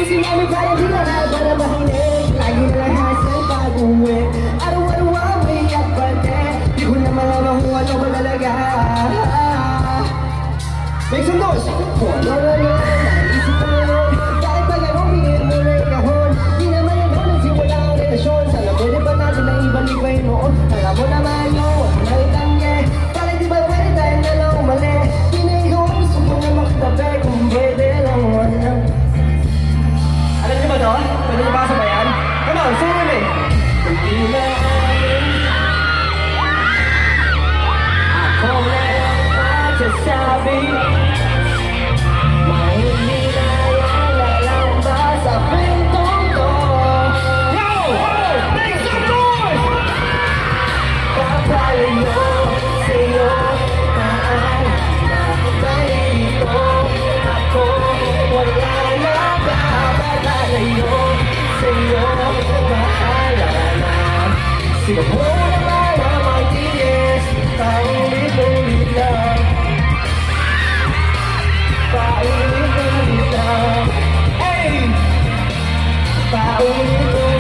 si mami para di ka na para makinig. Lagi na lang hassle pag-uwi. Araw-araw may akbate. Di ko na malaman kung ano ba talaga. Make some noise! Kung ano na lang, naisip ko ngayon. Bakit ba ganun, bigyan mo na yung kahon? Di naman yung ganun, simula ang relasyon. Sana pwede ba natin na ibalik ba yung noon? Alam mo naman yun, wala itangge. Bakit di ba pwede tayo na lang umali? Di na ikaw ang gusto ko na makitabi. Kung pwede lang, wala. Alam niyo ba to? Pwede niyo ba kasabayan? Come on, sing with me! Hindi na ako na lang magsasabi. Siguro naman ang magtiis, paulit-ulit lang. Paulit-ulit lang. Hey! Paulit-ulit